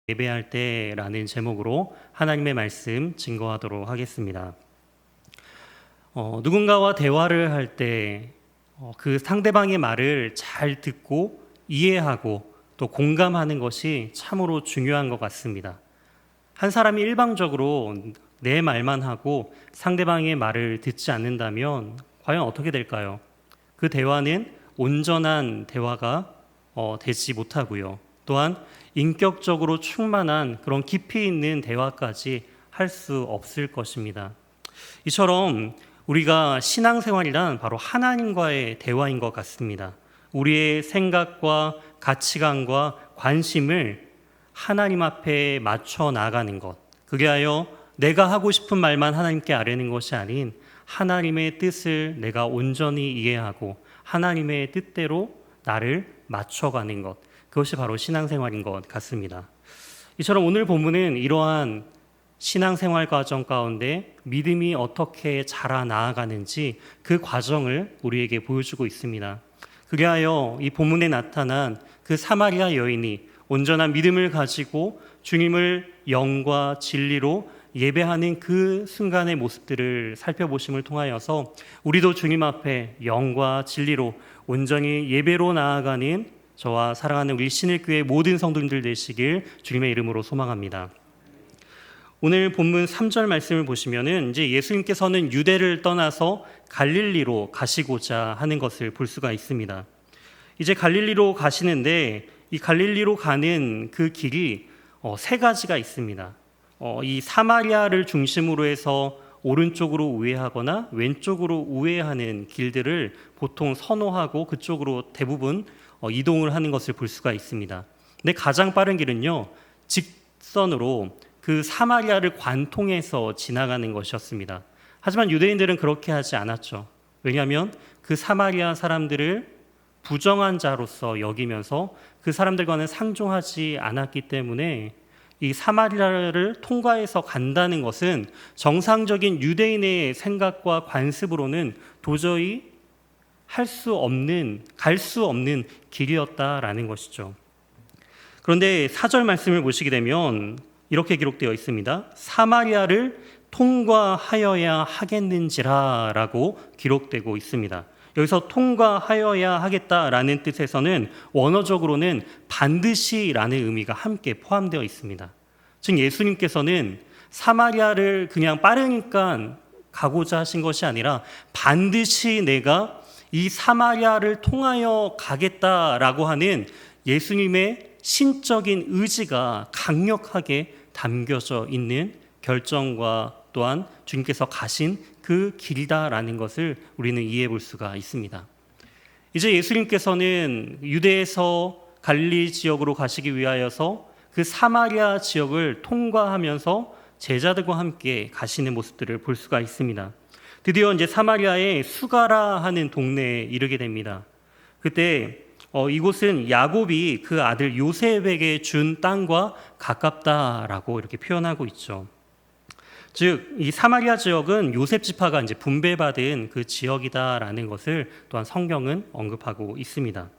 예배할 때라는 제목으로 하나님의 말씀 증거하도록 하겠습니다. 누군가와 대화를 할 때 그 상대방의 말을 잘 듣고 이해하고 또 공감하는 것이 참으로 중요한 것 같습니다. 한 사람이 일방적으로 내 말만 하고 상대방의 말을 듣지 않는다면 과연 어떻게 될까요? 그 대화는 온전한 대화가 되지 못하고요. 또한 인격적으로 충만한 그런 깊이 있는 대화까지 할 수 없을 것입니다. 이처럼 우리가 신앙생활이란 바로 하나님과의 대화인 것 같습니다. 우리의 생각과 가치관과 관심을 하나님 앞에 맞춰 나가는 것, 그게 하여 내가 하고 싶은 말만 하나님께 아뢰는 것이 아닌 하나님의 뜻을 내가 온전히 이해하고 하나님의 뜻대로 나를 맞춰가는 것, 그것이 바로 신앙생활인 것 같습니다. 이처럼 오늘 본문은 이러한 신앙생활 과정 가운데 믿음이 어떻게 자라나가는지 그 과정을 우리에게 보여주고 있습니다. 그리하여 이 본문에 나타난 그 사마리아 여인이 온전한 믿음을 가지고 주님을 영과 진리로 예배하는 그 순간의 모습들을 살펴보심을 통하여서 우리도 주님 앞에 영과 진리로 온전히 예배로 나아가는 저와 사랑하는 우리 신일교회 모든 성도님들 되시길 주님의 이름으로 소망합니다. 오늘 본문 3절 말씀을 보시면은 이제 예수님께서는 유대를 떠나서 갈릴리로 가시고자 하는 것을 볼 수가 있습니다. 이제 갈릴리로 가시는데 이 갈릴리로 가는 그 길이 세 가지가 있습니다. 이 사마리아를 중심으로 해서 오른쪽으로 우회하거나 왼쪽으로 우회하는 길들을 보통 선호하고 그쪽으로 대부분 이동을 하는 것을 볼 수가 있습니다. 근데 가장 빠른 길은요, 직선으로 그 사마리아를 관통해서 지나가는 것이었습니다. 하지만 유대인들은 그렇게 하지 않았죠. 왜냐하면 그 사마리아 사람들을 부정한 자로서 여기면서 그 사람들과는 상종하지 않았기 때문에 이 사마리아를 통과해서 간다는 것은 정상적인 유대인의 생각과 관습으로는 도저히 갈 수 없는 길이었다라는 것이죠. 그런데 4절 말씀을 보시게 되면 이렇게 기록되어 있습니다. 사마리아를 통과하여야 하겠는지라 라고 기록되고 있습니다. 여기서 통과하여야 하겠다라는 뜻에서는 원어적으로는 반드시라는 의미가 함께 포함되어 있습니다. 즉 예수님께서는 사마리아를 그냥 빠르니까 가고자 하신 것이 아니라 반드시 내가 이 사마리아를 통하여 가겠다라고 하는 예수님의 신적인 의지가 강력하게 담겨져 있는 결정과 또한 주님께서 가신 그 길이다라는 것을 우리는 이해해 볼 수가 있습니다. 이제 예수님께서는 유대에서 갈릴리 지역으로 가시기 위하여서 그 사마리아 지역을 통과하면서 제자들과 함께 가시는 모습들을 볼 수가 있습니다. 드디어 이제 사마리아의 수가라 하는 동네에 이르게 됩니다. 그때 이곳은 야곱이 그 아들 요셉에게 준 땅과 가깝다라고 이렇게 표현하고 있죠. 즉, 이 사마리아 지역은 요셉 지파가 이제 분배받은 그 지역이다라는 것을 또한 성경은 언급하고 있습니다.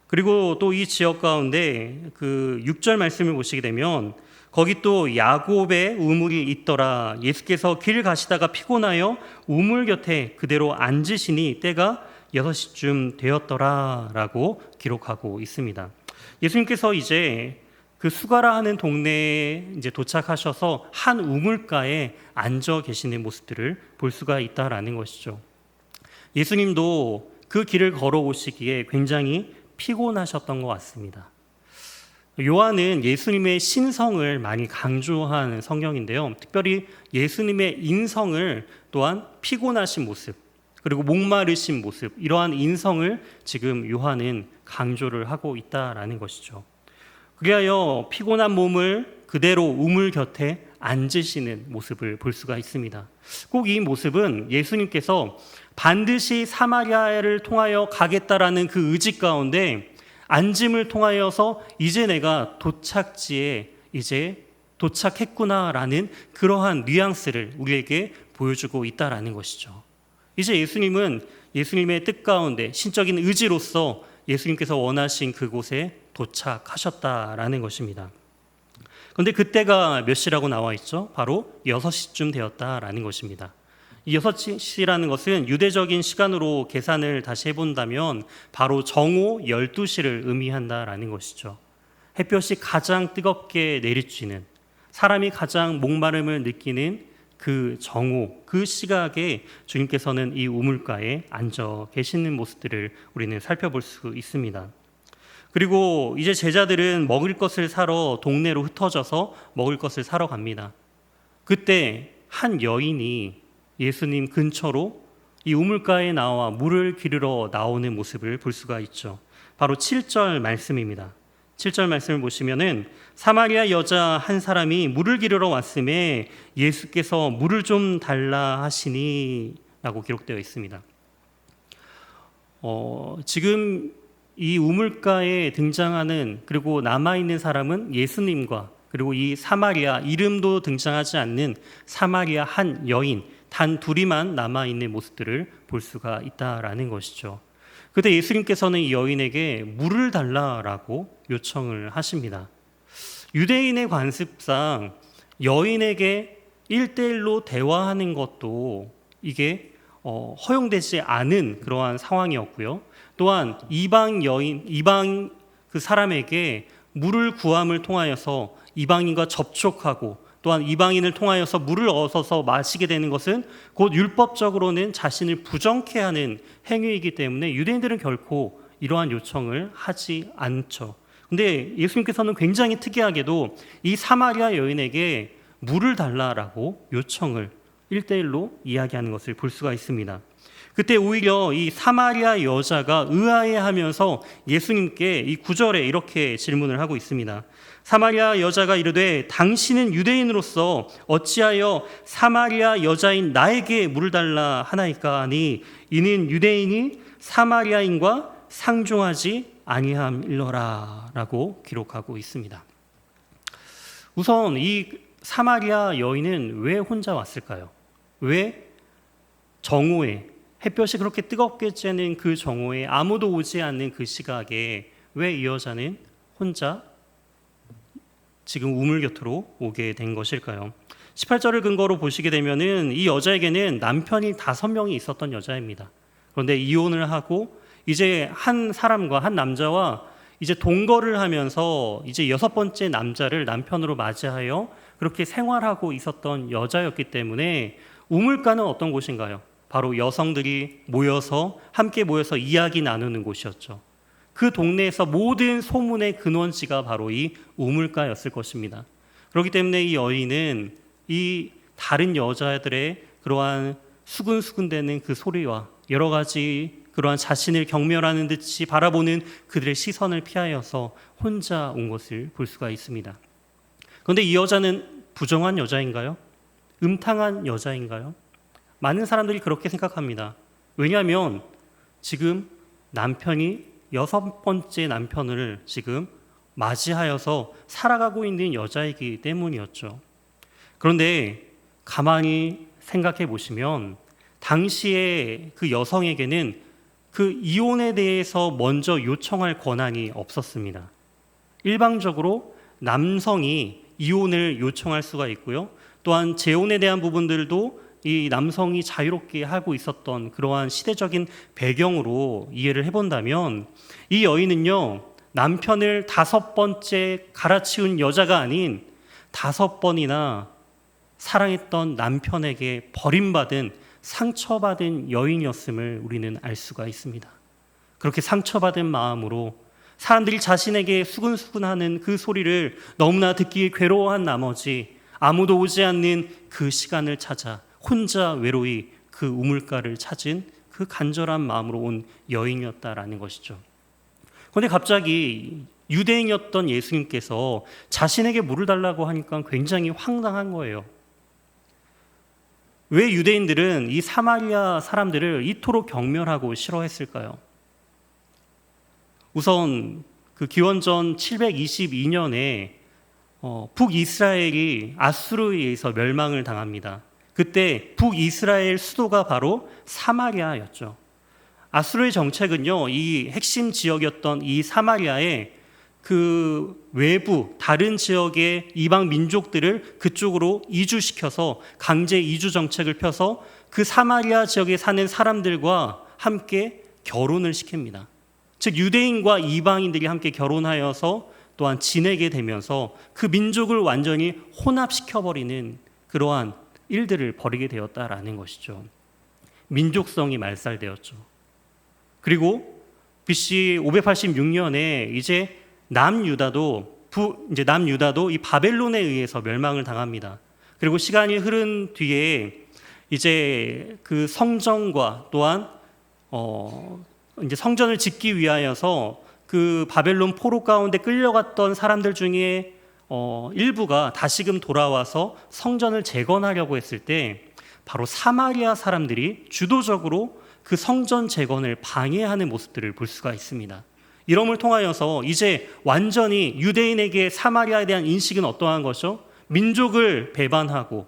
그리고 또 이 지역 가운데 그 6절 말씀을 보시게 되면 거기 또 야곱의 우물이 있더라. 예수께서 길 가시다가 피곤하여 우물 곁에 그대로 앉으시니 때가 6시쯤 되었더라 라고 기록하고 있습니다. 예수님께서 이제 그 수가라 하는 동네에 이제 도착하셔서 한 우물가에 앉아 계시는 모습들을 볼 수가 있다라는 것이죠. 예수님도 그 길을 걸어오시기에 굉장히 피곤하셨던 것 같습니다. 요한은 예수님의 신성을 많이 강조한 성경인데요. 특별히 예수님의 인성을 또한 피곤하신 모습, 그리고 목마르신 모습, 이러한 인성을 지금 요한은 강조를 하고 있다라는 것이죠. 그리하여 피곤한 몸을 그대로 우물 곁에 앉으시는 모습을 볼 수가 있습니다. 꼭 이 모습은 예수님께서 반드시 사마리아를 통하여 가겠다라는 그 의지 가운데 앉음을 통하여서 이제 내가 도착지에 이제 도착했구나라는 그러한 뉘앙스를 우리에게 보여주고 있다라는 것이죠. 이제 예수님은 예수님의 뜻 가운데 신적인 의지로서 예수님께서 원하신 그곳에 도착하셨다라는 것입니다. 그런데 그때가 몇 시라고 나와 있죠? 바로 6시쯤 되었다라는 것입니다. 이 6시라는 것은 유대적인 시간으로 계산을 다시 해본다면 바로 정오 12시를 의미한다라는 것이죠. 햇볕이 가장 뜨겁게 내리쬐는, 사람이 가장 목마름을 느끼는 그 정오, 그 시각에 주님께서는 이 우물가에 앉아 계시는 모습들을 우리는 살펴볼 수 있습니다. 그리고 이제 제자들은 먹을 것을 사러 동네로 흩어져서 먹을 것을 사러 갑니다. 그때 한 여인이 예수님 근처로 이 우물가에 나와 물을 기르러 나오는 모습을 볼 수가 있죠. 바로 7절 말씀입니다. 7절 말씀을 보시면은 사마리아 여자 한 사람이 물을 기르러 왔음에 예수께서 물을 좀 달라 하시니 라고 기록되어 있습니다. 지금 이 우물가에 등장하는 그리고 남아있는 사람은 예수님과 그리고 이 사마리아, 이름도 등장하지 않는 사마리아 한 여인 단 둘이만 남아있는 모습들을 볼 수가 있다라는 것이죠. 그때 예수님께서는 이 여인에게 물을 달라라고 요청을 하십니다. 유대인의 관습상 여인에게 1대1로 대화하는 것도 이게 허용되지 않은 그러한 상황이었고요. 또한 이방 그 사람에게 물을 구함을 통하여서 이방인과 접촉하고 또한 이방인을 통하여서 물을 얻어서 마시게 되는 것은 곧 율법적으로는 자신을 부정케 하는 행위이기 때문에 유대인들은 결코 이러한 요청을 하지 않죠. 근데 예수님께서는 굉장히 특이하게도 이 사마리아 여인에게 물을 달라라고 요청을 1대1로 이야기하는 것을 볼 수가 있습니다. 그때 오히려 이 사마리아 여자가 의아해하면서 예수님께 이 9절에 이렇게 질문을 하고 있습니다. 사마리아 여자가 이르되 당신은 유대인으로서 어찌하여 사마리아 여자인 나에게 물을 달라 하나이까 하니 이는 유대인이 사마리아인과 상종하지 아니함일러라 라고 기록하고 있습니다. 우선 이 사마리아 여인은 왜 혼자 왔을까요? 왜 정오에 햇볕이 그렇게 뜨겁게 쬐는 그 정오에 아무도 오지 않는 그 시각에 왜 이 여자는 혼자 지금 우물 곁으로 오게 된 것일까요? 18절을 근거로 보시게 되면은 이 여자에게는 남편이 5명이 있었던 여자입니다. 그런데 이혼을 하고 이제 한 사람과 한 남자와 이제 동거를 하면서 이제 6번째 남자를 남편으로 맞이하여 그렇게 생활하고 있었던 여자였기 때문에 우물가는 어떤 곳인가요? 바로 여성들이 함께 모여서 이야기 나누는 곳이었죠. 그 동네에서 모든 소문의 근원지가 바로 이 우물가였을 것입니다. 그렇기 때문에 이 여인은 이 다른 여자들의 그러한 수근수근대는 그 소리와 여러 가지 그러한 자신을 경멸하는 듯이 바라보는 그들의 시선을 피하여서 혼자 온 것을 볼 수가 있습니다. 그런데 이 여자는 부정한 여자인가요? 음탕한 여자인가요? 많은 사람들이 그렇게 생각합니다. 왜냐하면 지금 남편이 6번째 남편을 지금 맞이하여서 살아가고 있는 여자이기 때문이었죠. 그런데 가만히 생각해 보시면 당시에 그 여성에게는 그 이혼에 대해서 먼저 요청할 권한이 없었습니다. 일방적으로 남성이 이혼을 요청할 수가 있고요. 또한 재혼에 대한 부분들도 이 남성이 자유롭게 하고 있었던 그러한 시대적인 배경으로 이해를 해본다면 이 여인은요, 남편을 5번째 갈아치운 여자가 아닌 5번이나 사랑했던 남편에게 버림받은 상처받은 여인이었음을 우리는 알 수가 있습니다. 그렇게 상처받은 마음으로 사람들이 자신에게 수근수근하는 그 소리를 너무나 듣기 괴로워한 나머지 아무도 오지 않는 그 시간을 찾아 혼자 외로이 그 우물가를 찾은 그 간절한 마음으로 온 여인이었다라는 것이죠. 그런데 갑자기 유대인이었던 예수님께서 자신에게 물을 달라고 하니까 굉장히 황당한 거예요. 왜 유대인들은 이 사마리아 사람들을 이토록 경멸하고 싫어했을까요? 우선 그 기원전 722년에 북이스라엘이 아수르에 의해서 멸망을 당합니다. 그때 북이스라엘 수도가 바로 사마리아였죠. 아수르의 정책은요, 이 핵심 지역이었던 이 사마리아에 그 외부 다른 지역의 이방 민족들을 그쪽으로 이주시켜서 강제 이주 정책을 펴서 그 사마리아 지역에 사는 사람들과 함께 결혼을 시킵니다. 즉 유대인과 이방인들이 함께 결혼하여서 또한 지내게 되면서 그 민족을 완전히 혼합시켜버리는 그러한 일들을 벌이게 되었다라는 것이죠. 민족성이 말살되었죠. 그리고 BC 586년에 이제 남유다도 이 바벨론에 의해서 멸망을 당합니다. 그리고 시간이 흐른 뒤에 이제 그 성전과 또한 이제 성전을 짓기 위하여서 그 바벨론 포로 가운데 끌려갔던 사람들 중에 일부가 다시금 돌아와서 성전을 재건하려고 했을 때 바로 사마리아 사람들이 주도적으로 그 성전 재건을 방해하는 모습들을 볼 수가 있습니다. 이름을 통하여서 이제 완전히 유대인에게 사마리아에 대한 인식은 어떠한 것이죠? 민족을 배반하고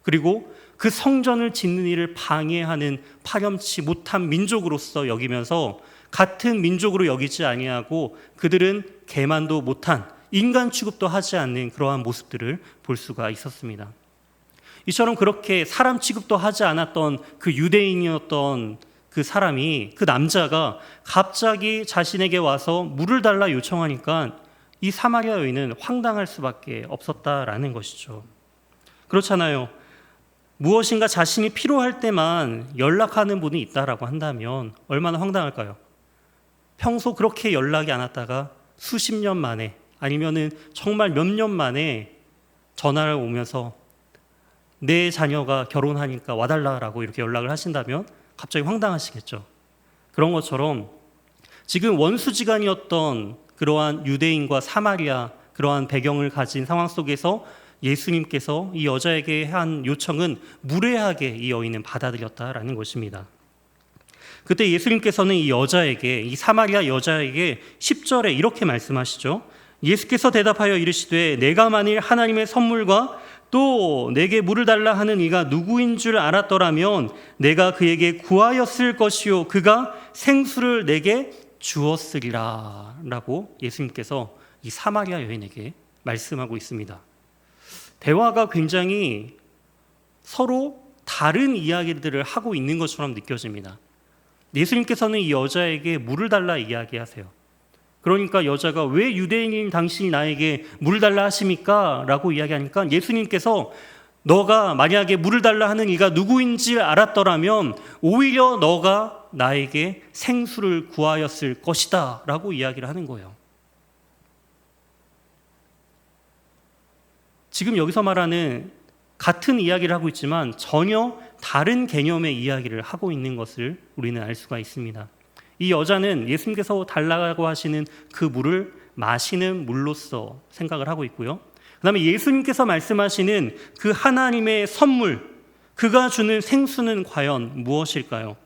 그리고 그 성전을 짓는 일을 방해하는 파렴치 못한 민족으로서 여기면서 같은 민족으로 여기지 아니하고 그들은 개만도 못한 인간 취급도 하지 않는 그러한 모습들을 볼 수가 있었습니다. 이처럼 그렇게 사람 취급도 하지 않았던 그 유대인이었던 그 사람이, 그 남자가 갑자기 자신에게 와서 물을 달라 요청하니까 이 사마리아 여인은 황당할 수밖에 없었다라는 것이죠. 그렇잖아요. 무엇인가 자신이 필요할 때만 연락하는 분이 있다라고 한다면 얼마나 황당할까요? 평소 그렇게 연락이 안 왔다가 수십 년 만에 아니면은 정말 몇 년 만에 전화를 오면서 내 자녀가 결혼하니까 와달라라고 이렇게 연락을 하신다면 갑자기 황당하시겠죠. 그런 것처럼 지금 원수지간이었던 그러한 유대인과 사마리아 그러한 배경을 가진 상황 속에서 예수님께서 이 여자에게 한 요청은 무례하게 이 여인은 받아들였다라는 것입니다. 그때 예수님께서는 이 여자에게, 이 사마리아 여자에게 10절에 이렇게 말씀하시죠. 예수께서 대답하여 이르시되 내가 만일 하나님의 선물과 또 내게 물을 달라 하는 이가 누구인 줄 알았더라면 내가 그에게 구하였을 것이요 그가 생수를 내게 주었으리라 라고 예수님께서 이 사마리아 여인에게 말씀하고 있습니다. 대화가 굉장히 서로 다른 이야기들을 하고 있는 것처럼 느껴집니다. 예수님께서는 이 여자에게 물을 달라 이야기하세요. 그러니까 여자가 왜 유대인인 당신이 나에게 물을 달라 하십니까? 라고 이야기하니까 예수님께서 너가 만약에 물을 달라 하는 이가 누구인지 알았더라면 오히려 너가 나에게 생수를 구하였을 것이다 라고 이야기를 하는 거예요. 지금 여기서 말하는 같은 이야기를 하고 있지만 전혀 다른 개념의 이야기를 하고 있는 것을 우리는 알 수가 있습니다. 이 여자는 예수님께서 달라고 하시는 그 물을 마시는 물로서 생각을 하고 있고요. 그 다음에 예수님께서 말씀하시는 그 하나님의 선물, 그가 주는 생수는 과연 무엇일까요?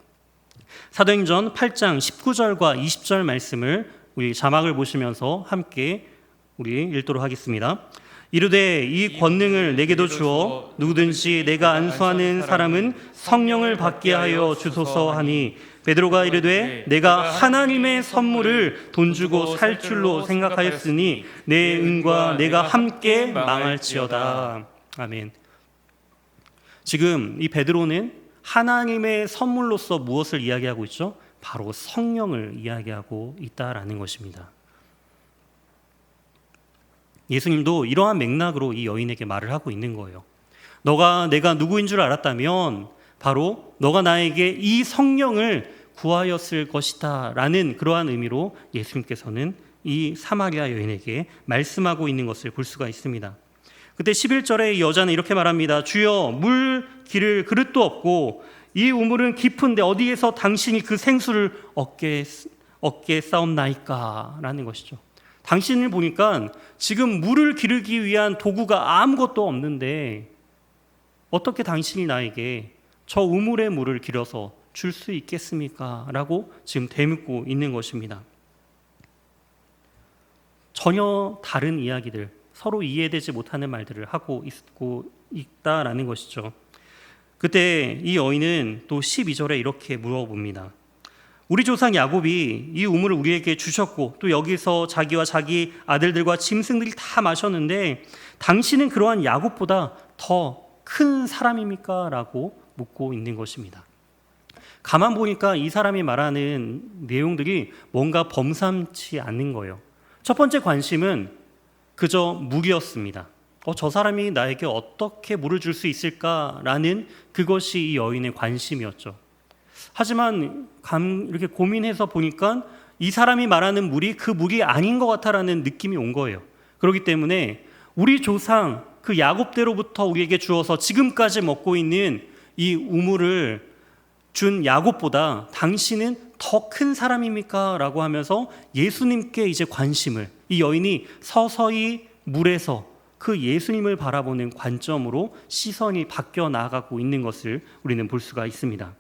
사도행전 8장 19절과 20절 말씀을 우리 자막을 보시면서 함께 우리 읽도록 하겠습니다. 이르되 이 권능을 내게도 주어 누구든지 내가 안수하는 사람은 성령을 받게 하여 주소서 하니 베드로가 이르되 내가 하나님의 선물을 돈 주고 살 줄로 생각하였으니 내 은과 내가 함께 망할지어다. 아멘. 지금 이 베드로는 하나님의 선물로서 무엇을 이야기하고 있죠? 바로 성령을 이야기하고 있다라는 것입니다. 예수님도 이러한 맥락으로 이 여인에게 말을 하고 있는 거예요. 내가 누구인 줄 알았다면 바로 너가 나에게 이 성령을 구하였을 것이다 라는 그러한 의미로 예수님께서는 이 사마리아 여인에게 말씀하고 있는 것을 볼 수가 있습니다. 그때 11절에 이 여자는 이렇게 말합니다. 주여 물 기를 그릇도 없고 이 우물은 깊은데 어디에서 당신이 그 생수를 얻게 싸움나이까 라는 것이죠. 당신을 보니까 지금 물을 기르기 위한 도구가 아무것도 없는데 어떻게 당신이 나에게 저 우물의 물을 길어서 줄 수 있겠습니까? 라고 지금 되묻고 있는 것입니다. 전혀 다른 이야기들, 서로 이해되지 못하는 말들을 하고 있다라는 것이죠. 그때 이 여인은 또 12절에 이렇게 물어봅니다. 우리 조상 야곱이 이 우물을 우리에게 주셨고 또 여기서 자기와 자기 아들들과 짐승들이 다 마셨는데 당신은 그러한 야곱보다 더 큰 사람입니까? 라고 묻고 있는 것입니다. 가만 보니까 이 사람이 말하는 내용들이 뭔가 범상치 않는 거예요. 첫 번째 관심은 그저 물이었습니다. 저 사람이 나에게 어떻게 물을 줄 수 있을까라는 그것이 이 여인의 관심이었죠. 하지만 이렇게 고민해서 보니까 이 사람이 말하는 물이 그 물이 아닌 것 같다라는 느낌이 온 거예요. 그렇기 때문에 우리 조상 그 야곱대로부터 우리에게 주어서 지금까지 먹고 있는 이 우물을 준 야곱보다 당신은 더 큰 사람입니까? 라고 하면서 예수님께 이제 관심을, 이 여인이 서서히 물에서 그 예수님을 바라보는 관점으로 시선이 바뀌어 나아가고 있는 것을 우리는 볼 수가 있습니다.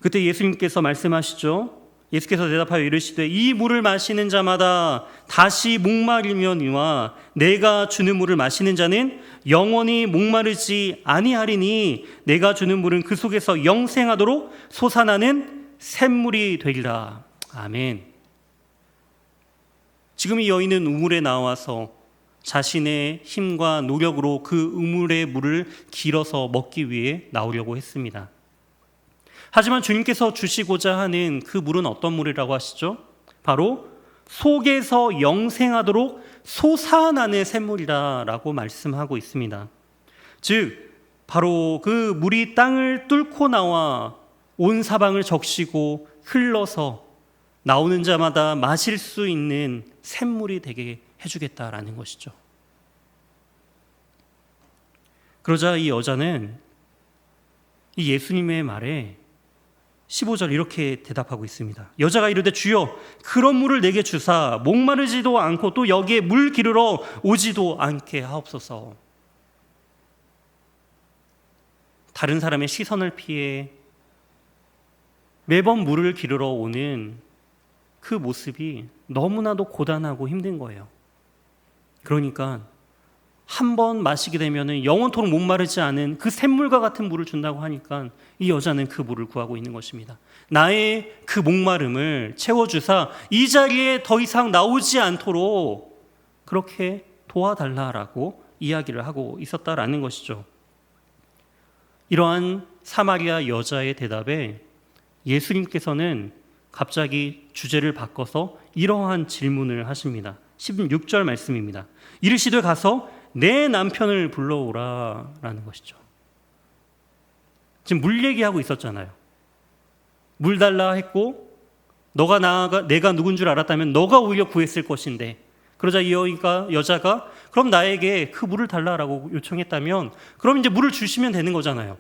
그때 예수님께서 말씀하시죠. 예수께서 대답하여 이르시되 이 물을 마시는 자마다 다시 목마르려니와 내가 주는 물을 마시는 자는 영원히 목마르지 아니하리니 내가 주는 물은 그 속에서 영생하도록 솟아나는 샘물이 되리라. 아멘. 지금 이 여인은 우물에 나와서 자신의 힘과 노력으로 그 우물의 물을 길어서 먹기 위해 나오려고 했습니다. 하지만 주님께서 주시고자 하는 그 물은 어떤 물이라고 하시죠? 바로 속에서 영생하도록 솟아나는 샘물이라고 말씀하고 있습니다. 즉 바로 그 물이 땅을 뚫고 나와 온 사방을 적시고 흘러서 나오는 자마다 마실 수 있는 샘물이 되게 해주겠다라는 것이죠. 그러자 이 여자는 이 예수님의 말에 15절 이렇게 대답하고 있습니다. 여자가 이르되 주여 그런 물을 내게 주사 목마르지도 않고 또 여기에 물 기르러 오지도 않게 하옵소서. 다른 사람의 시선을 피해 매번 물을 기르러 오는 그 모습이 너무나도 고단하고 힘든 거예요. 그러니까 한 번 마시게 되면 영원토록 목마르지 않은 그 샘물과 같은 물을 준다고 하니까 이 여자는 그 물을 구하고 있는 것입니다. 나의 그 목마름을 채워주사 이 자리에 더 이상 나오지 않도록 그렇게 도와달라라고 이야기를 하고 있었다라는 것이죠. 이러한 사마리아 여자의 대답에 예수님께서는 갑자기 주제를 바꿔서 이러한 질문을 하십니다. 16절 말씀입니다. 이르시되 가서 내 남편을 불러오라 라는 것이죠. 지금 물 얘기하고 있었잖아요. 물 달라 했고 내가 누군 줄 알았다면 너가 오히려 구했을 것인데, 그러자 이 여자가 그럼 나에게 그 물을 달라라고 요청했다면 그럼 이제 물을 주시면 되는 거잖아요.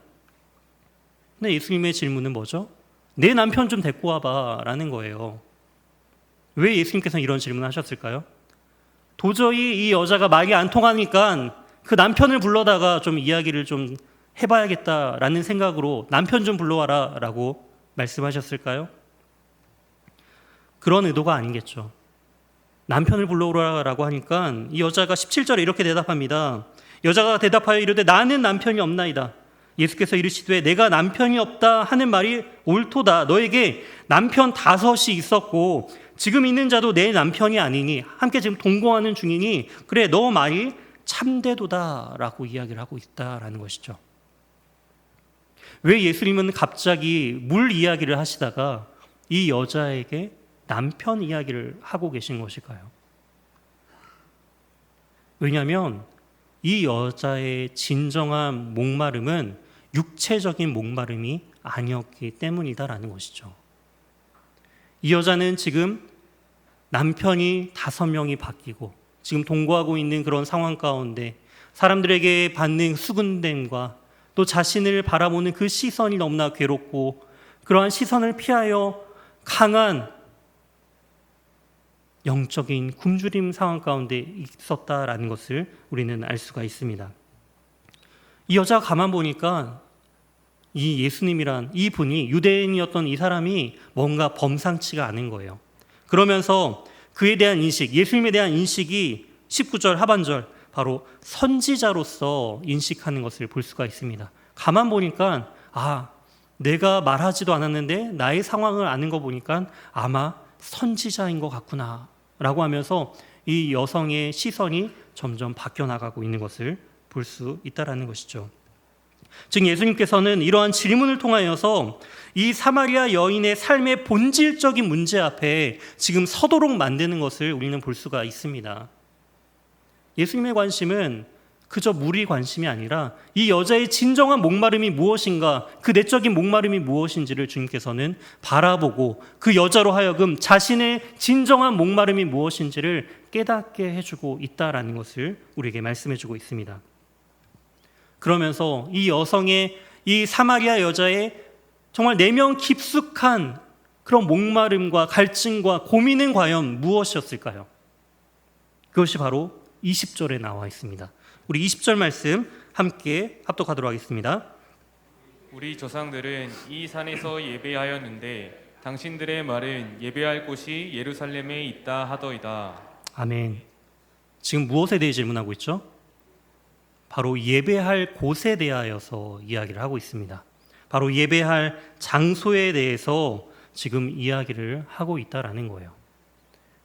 근데 예수님의 질문은 뭐죠? 내 남편 좀 데리고 와봐 라는 거예요. 왜 예수님께서는 이런 질문을 하셨을까요? 도저히 이 여자가 말이 안 통하니까 그 남편을 불러다가 좀 이야기를 좀 해봐야겠다라는 생각으로 남편 좀 불러와라 라고 말씀하셨을까요? 그런 의도가 아니겠죠. 남편을 불러오라라고 하니까 이 여자가 17절에 이렇게 대답합니다. 여자가 대답하여 이르되 나는 남편이 없나이다. 예수께서 이르시되 내가 남편이 없다 하는 말이 옳도다. 너에게 남편 5이 있었고 지금 있는 자도 내 남편이 아니니 함께 지금 동거하는 중이니 그래 너 말이 참되도다 라고 이야기를 하고 있다라는 것이죠. 왜 예수님은 갑자기 물 이야기를 하시다가 이 여자에게 남편 이야기를 하고 계신 것일까요? 왜냐하면 이 여자의 진정한 목마름은 육체적인 목마름이 아니었기 때문이다라는 것이죠. 이 여자는 지금 남편이 5명이 바뀌고 지금 동거하고 있는 그런 상황 가운데 사람들에게 받는 수군댐과 또 자신을 바라보는 그 시선이 너무나 괴롭고 그러한 시선을 피하여 강한 영적인 굶주림 상황 가운데 있었다라는 것을 우리는 알 수가 있습니다. 이 여자가 가만 보니까 이 예수님이란 이 분이 유대인이었던 이 사람이 뭔가 범상치가 않은 거예요. 그러면서 그에 대한 인식, 예수님에 대한 인식이 19절 하반절 바로 선지자로서 인식하는 것을 볼 수가 있습니다. 가만 보니까 내가 말하지도 않았는데 나의 상황을 아는 거 보니까 아마 선지자인 것 같구나 라고 하면서 이 여성의 시선이 점점 바뀌어 나가고 있는 것을 볼 수 있다는 것이죠. 즉 예수님께서는 이러한 질문을 통하여서 이 사마리아 여인의 삶의 본질적인 문제 앞에 지금 서도록 만드는 것을 우리는 볼 수가 있습니다. 예수님의 관심은 그저 물이 관심이 아니라 이 여자의 진정한 목마름이 무엇인가, 그 내적인 목마름이 무엇인지를 주님께서는 바라보고 그 여자로 하여금 자신의 진정한 목마름이 무엇인지를 깨닫게 해주고 있다라는 것을 우리에게 말씀해주고 있습니다. 그러면서 이 여성의, 이 사마리아 여자의 정말 내면 깊숙한 그런 목마름과 갈증과 고민은 과연 무엇이었을까요? 그것이 바로 20절에 나와 있습니다. 우리 20절 말씀 함께 합독하도록 하겠습니다. 우리 조상들은 이 산에서 예배하였는데 당신들의 말은 예배할 곳이 예루살렘에 있다 하더이다. 아멘. 지금 무엇에 대해 질문하고 있죠? 바로 예배할 곳에 대하여서 이야기를 하고 있습니다. 바로 예배할 장소에 대해서 지금 이야기를 하고 있다라는 거예요.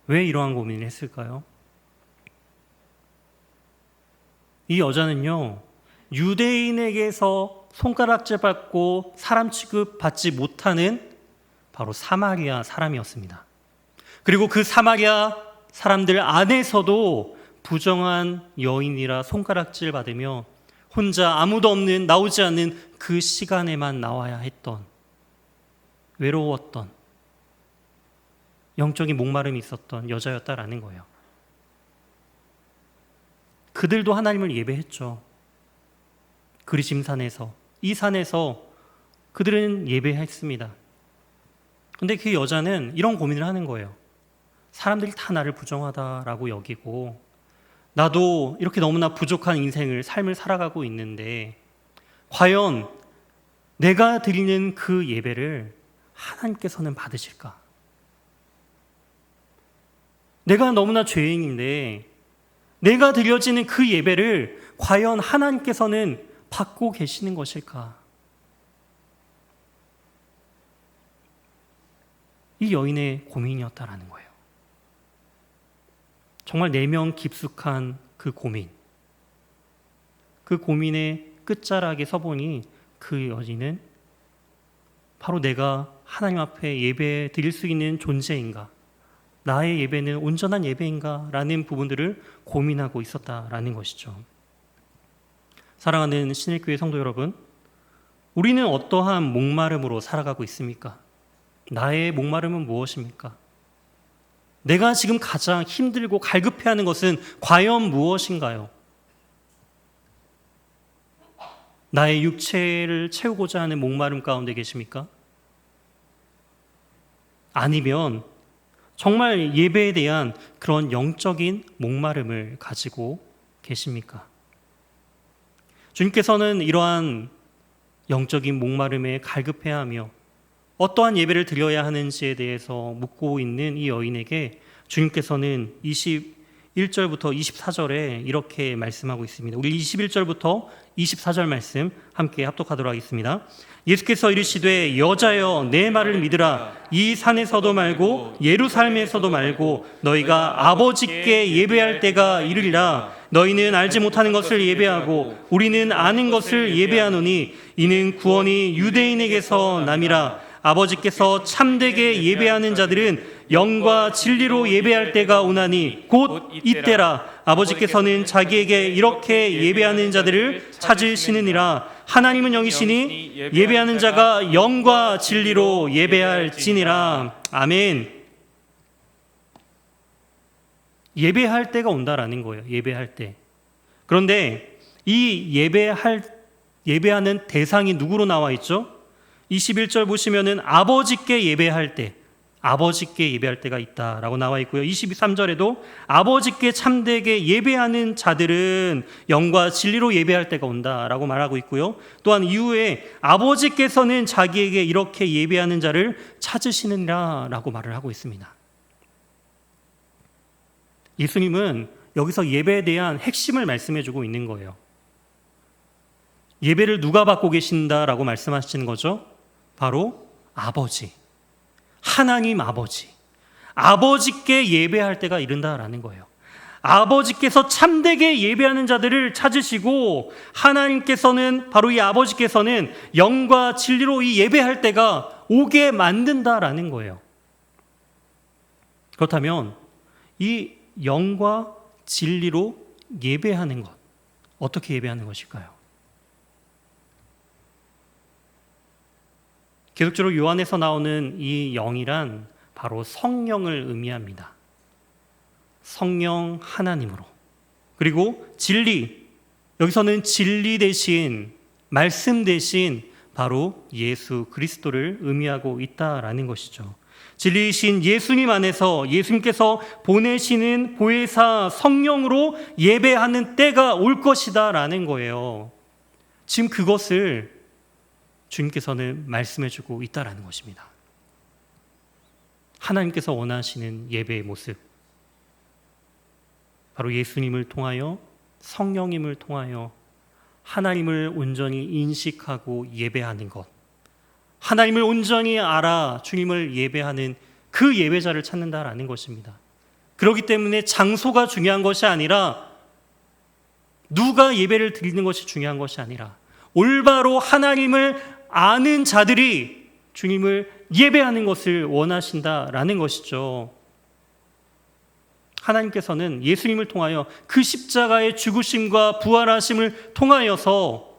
왜 이러한 고민을 했을까요? 이 여자는요, 유대인에게서 손가락질 받고 사람 취급 받지 못하는 바로 사마리아 사람이었습니다. 그리고 그 사마리아 사람들 안에서도 부정한 여인이라 손가락질 받으며 혼자 아무도 없는, 나오지 않는 그 시간에만 나와야 했던, 외로웠던, 영적인 목마름이 있었던 여자였다라는 거예요. 그들도 하나님을 예배했죠. 그리심산에서, 이 산에서 그들은 예배했습니다. 근데 그 여자는 이런 고민을 하는 거예요. 사람들이 다 나를 부정하다라고 여기고 나도 이렇게 너무나 부족한 인생을, 삶을 살아가고 있는데 과연 내가 드리는 그 예배를 하나님께서는 받으실까? 내가 너무나 죄인인데 내가 드려지는 그 예배를 과연 하나님께서는 받고 계시는 것일까? 이 여인의 고민이었다라는 거예요. 정말 내면 깊숙한 그 고민, 그 고민의 끝자락에 서보니 그 여인은 바로 내가 하나님 앞에 예배 드릴 수 있는 존재인가, 나의 예배는 온전한 예배인가 라는 부분들을 고민하고 있었다라는 것이죠. 사랑하는 신일교회 성도 여러분, 우리는 어떠한 목마름으로 살아가고 있습니까? 나의 목마름은 무엇입니까? 내가 지금 가장 힘들고 갈급해하는 것은 과연 무엇인가요? 나의 육체를 채우고자 하는 목마름 가운데 계십니까? 아니면 정말 예배에 대한 그런 영적인 목마름을 가지고 계십니까? 주님께서는 이러한 영적인 목마름에 갈급해하며 어떠한 예배를 드려야 하는지에 대해서 묻고 있는 이 여인에게 주님께서는 21절부터 24절에 이렇게 말씀하고 있습니다. 우리 21절부터 24절 말씀 함께 합독하도록 하겠습니다. 예수께서 이르시되 여자여 내 말을 믿으라. 이 산에서도 말고 예루살렘에서도 말고 너희가 아버지께 예배할 때가 이르리라. 너희는 알지 못하는 것을 예배하고 우리는 아는 것을 예배하노니 이는 구원이 유대인에게서 남이라. 아버지께서 참되게 예배하는 자들은 영과 진리로 예배할 때가 오나니 곧 이때라. 아버지께서는 자기에게 이렇게 예배하는 자들을 찾으시느니라. 하나님은 영이시니 예배하는 자가 영과 진리로 예배할지니라. 아멘. 예배할 때가 온다라는 거예요. 예배할 때. 그런데 이 예배하는 대상이 누구로 나와 있죠? 21절 보시면은 아버지께 예배할 때, 아버지께 예배할 때가 있다라고 나와 있고요. 23절에도 아버지께 참되게 예배하는 자들은 영과 진리로 예배할 때가 온다라고 말하고 있고요. 또한 이후에 아버지께서는 자기에게 이렇게 예배하는 자를 찾으시느니라라고 말을 하고 있습니다. 예수님은 여기서 예배에 대한 핵심을 말씀해주고 있는 거예요. 예배를 누가 받고 계신다라고 말씀하시는 거죠? 바로 아버지, 하나님 아버지께 예배할 때가 이른다라는 거예요. 아버지께서 참되게 예배하는 자들을 찾으시고 하나님께서는, 바로 이 아버지께서는 영과 진리로 이 예배할 때가 오게 만든다라는 거예요. 그렇다면 이 영과 진리로 예배하는 것, 어떻게 예배하는 것일까요? 계속적으로 요한에서 나오는 이 영이란 바로 성령을 의미합니다. 성령 하나님으로. 그리고 진리, 여기서는 진리 대신, 말씀 대신 바로 예수 그리스도를 의미하고 있다라는 것이죠. 진리이신 예수님 안에서 예수님께서 보내시는 보혜사 성령으로 예배하는 때가 올 것이다 라는 거예요. 지금 그것을 주님께서는 말씀해 주고 있다라는 것입니다. 하나님께서 원하시는 예배의 모습, 바로 예수님을 통하여, 성령님을 통하여 하나님을 온전히 인식하고 예배하는 것, 하나님을 온전히 알아 주님을 예배하는 그 예배자를 찾는다라는 것입니다. 그렇기 때문에 장소가 중요한 것이 아니라, 누가 예배를 드리는 것이 중요한 것이 아니라, 올바로 하나님을 아는 자들이 주님을 예배하는 것을 원하신다라는 것이죠. 하나님께서는 예수님을 통하여 그 십자가의 죽으심과 부활하심을 통하여서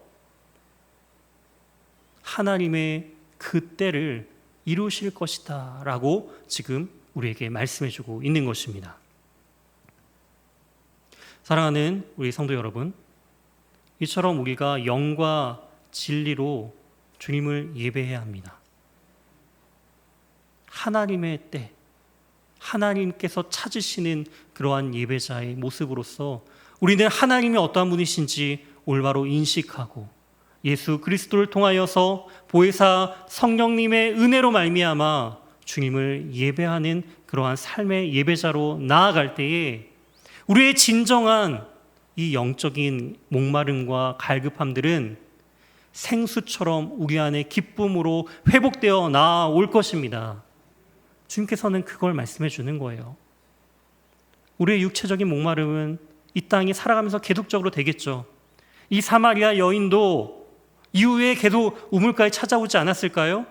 하나님의 그 때를 이루실 것이다 라고 지금 우리에게 말씀해 주고 있는 것입니다. 사랑하는 우리 성도 여러분, 이처럼 우리가 영과 진리로 주님을 예배해야 합니다. 하나님의 때, 하나님께서 찾으시는 그러한 예배자의 모습으로서 우리는 하나님이 어떠한 분이신지 올바로 인식하고 예수 그리스도를 통하여서 보혜사 성령님의 은혜로 말미암아 주님을 예배하는 그러한 삶의 예배자로 나아갈 때에 우리의 진정한 이 영적인 목마름과 갈급함들은 생수처럼 우리 안에 기쁨으로 회복되어 나올 것입니다. 주님께서는 그걸 말씀해 주는 거예요. 우리의 육체적인 목마름은 이 땅에 살아가면서 계속적으로 되겠죠. 이 사마리아 여인도 이후에 계속 우물가에 찾아오지 않았을까요?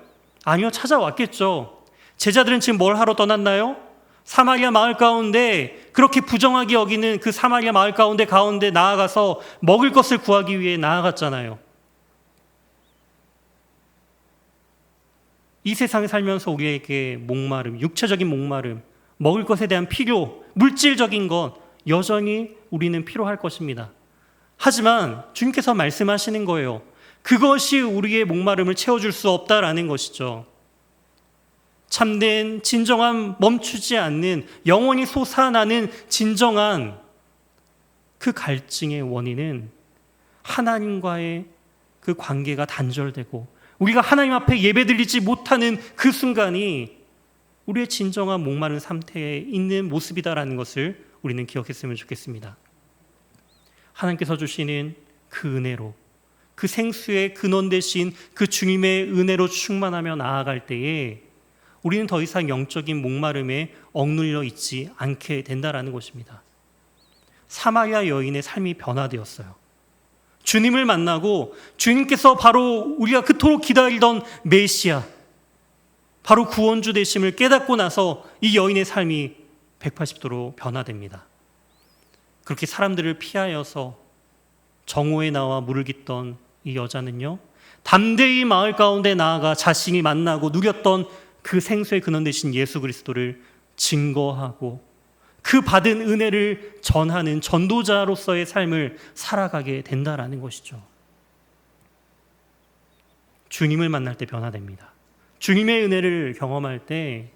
아니요, 찾아왔겠죠. 제자들은 지금 뭘 하러 떠났나요? 사마리아 마을 가운데, 그렇게 부정하게 여기는 그 사마리아 마을 가운데 나아가서 먹을 것을 구하기 위해 나아갔잖아요. 이 세상에 살면서 우리에게 목마름, 육체적인 목마름, 먹을 것에 대한 필요, 물질적인 것 여전히 우리는 필요할 것입니다. 하지만 주님께서 말씀하시는 거예요. 그것이 우리의 목마름을 채워줄 수 없다라는 것이죠. 참된 진정한 멈추지 않는, 영원히 솟아나는 진정한 그 갈증의 원인은 하나님과의 그 관계가 단절되고 우리가 하나님 앞에 예배드리지 못하는 그 순간이 우리의 진정한 목마른 상태에 있는 모습이다라는 것을 우리는 기억했으면 좋겠습니다. 하나님께서 주시는 그 은혜로, 그 생수의 근원 되신 그 주님의 은혜로 충만하며 나아갈 때에 우리는 더 이상 영적인 목마름에 억눌려 있지 않게 된다라는 것입니다. 사마리아 여인의 삶이 변화되었어요. 주님을 만나고 주님께서 바로 우리가 그토록 기다리던 메시아, 바로 구원주 되심을 깨닫고 나서 이 여인의 삶이 180도로 변화됩니다. 그렇게 사람들을 피하여서 정오에 나와 물을 깃던 이 여자는요, 담대히 마을 가운데 나아가 자신이 만나고 누렸던 그 생수의 근원 되신 예수 그리스도를 증거하고 그 받은 은혜를 전하는 전도자로서의 삶을 살아가게 된다라는 것이죠. 주님을 만날 때 변화됩니다. 주님의 은혜를 경험할 때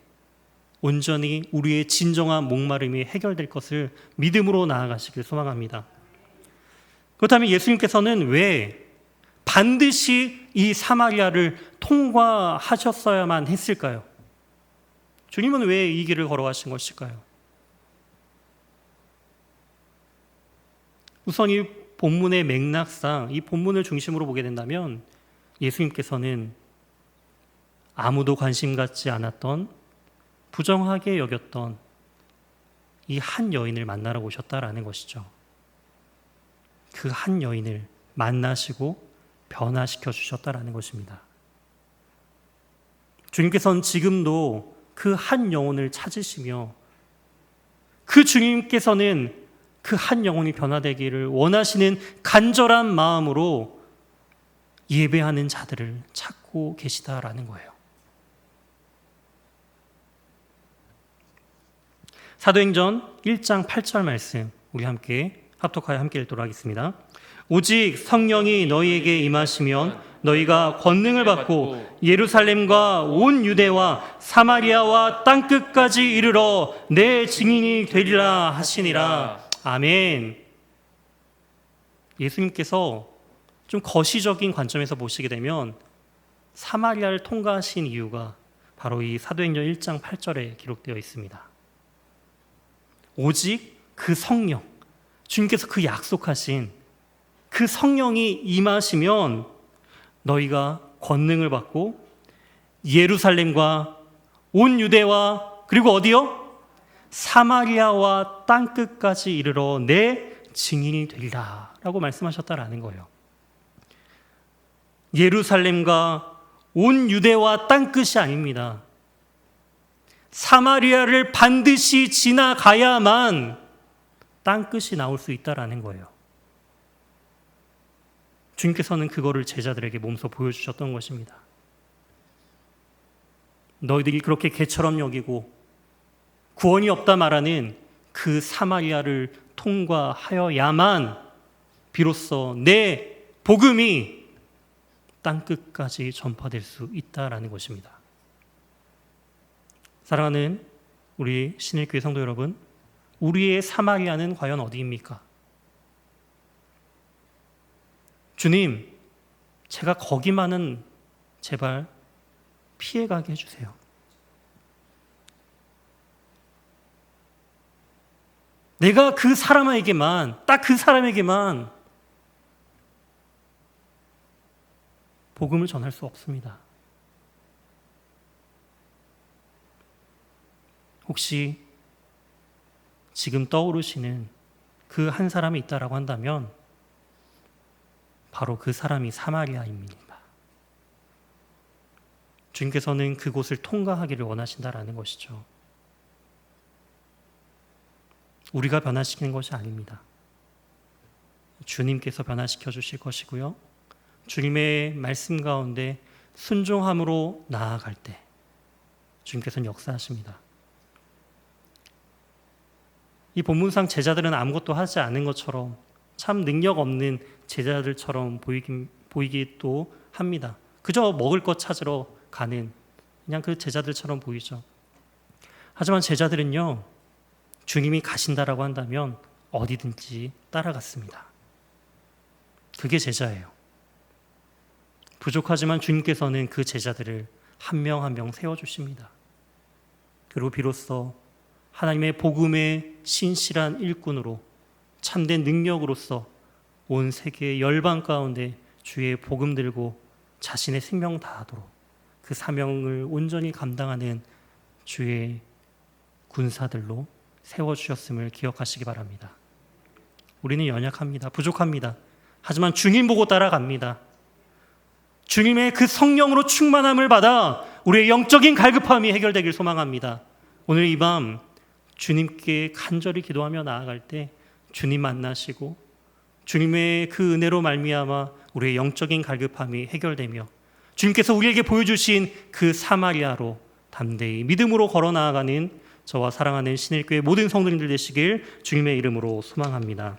온전히 우리의 진정한 목마름이 해결될 것을 믿음으로 나아가시길 소망합니다. 그렇다면 예수님께서는 왜 반드시 이 사마리아를 통과하셨어야만 했을까요? 주님은 왜 이 길을 걸어가신 것일까요? 우선 이 본문의 맥락상, 이 본문을 중심으로 보게 된다면 예수님께서는 아무도 관심 갖지 않았던, 부정하게 여겼던 이 한 여인을 만나러 오셨다라는 것이죠. 그 한 여인을 만나시고 변화시켜 주셨다라는 것입니다. 주님께서는 지금도 그 한 영혼을 찾으시며 그 주님께서는 그 한 영혼이 변화되기를 원하시는 간절한 마음으로 예배하는 자들을 찾고 계시다라는 거예요. 사도행전 1장 8절 말씀 우리 함께 합독하여 함께 읽도록 하겠습니다. 오직 성령이 너희에게 임하시면 너희가 권능을 받고 예루살렘과 온 유대와 사마리아와 땅끝까지 이르러 내 증인이 되리라 하시니라. 아멘. 예수님께서 좀 거시적인 관점에서 보시게 되면 사마리아를 통과하신 이유가 바로 이 사도행전 1장 8절에 기록되어 있습니다. 오직 그 성령, 주님께서 그 약속하신 그 성령이 임하시면 너희가 권능을 받고 예루살렘과 온 유대와 그리고 어디요? 사마리아와 땅끝까지 이르러 내 증인이 되리라 라고 말씀하셨다라는 거예요. 예루살렘과 온 유대와 땅끝이 아닙니다. 사마리아를 반드시 지나가야만 땅끝이 나올 수 있다라는 거예요. 주님께서는 그거를 제자들에게 몸소 보여주셨던 것입니다. 너희들이 그렇게 개처럼 여기고 구원이 없다 말하는 그 사마리아를 통과하여야만 비로소 내 복음이 땅끝까지 전파될 수 있다라는 것입니다. 사랑하는 우리 신일교회 성도 여러분, 우리의 사마리아는 과연 어디입니까? 주님, 제가 거기만은 제발 피해가게 해주세요. 내가 그 사람에게만, 딱 그 사람에게만 복음을 전할 수 없습니다. 혹시 지금 떠오르시는 그 한 사람이 있다라고 한다면 바로 그 사람이 사마리아입니다. 주님께서는 그곳을 통과하기를 원하신다라는 것이죠. 우리가 변화시키는 것이 아닙니다. 주님께서 변화시켜 주실 것이고요. 주님의 말씀 가운데 순종함으로 나아갈 때 주님께서는 역사하십니다. 이 본문상 제자들은 아무것도 하지 않은 것처럼 참 능력 없는 제자들처럼 보이기도 합니다. 그저 먹을 것 찾으러 가는 그냥 그 제자들처럼 보이죠. 하지만 제자들은요, 주님이 가신다라고 한다면 어디든지 따라갔습니다. 그게 제자예요. 부족하지만 주님께서는 그 제자들을 한 명 한 명 세워주십니다. 그리고 비로소 하나님의 복음의 신실한 일꾼으로 참된 능력으로서 온 세계의 열방 가운데 주의 복음 들고 자신의 생명 다하도록 그 사명을 온전히 감당하는 주의 군사들로 세워주셨음을 기억하시기 바랍니다. 우리는 연약합니다. 부족합니다. 하지만 주님 보고 따라갑니다. 주님의 그 성령으로 충만함을 받아 우리의 영적인 갈급함이 해결되길 소망합니다. 오늘 이 밤 주님께 간절히 기도하며 나아갈 때 주님 만나시고 주님의 그 은혜로 말미암아 우리의 영적인 갈급함이 해결되며 주님께서 우리에게 보여주신 그 사마리아로 담대히 믿음으로 걸어 나아가는 저와 사랑하는 신일교회 모든 성도님들 되시길 주님의 이름으로 소망합니다.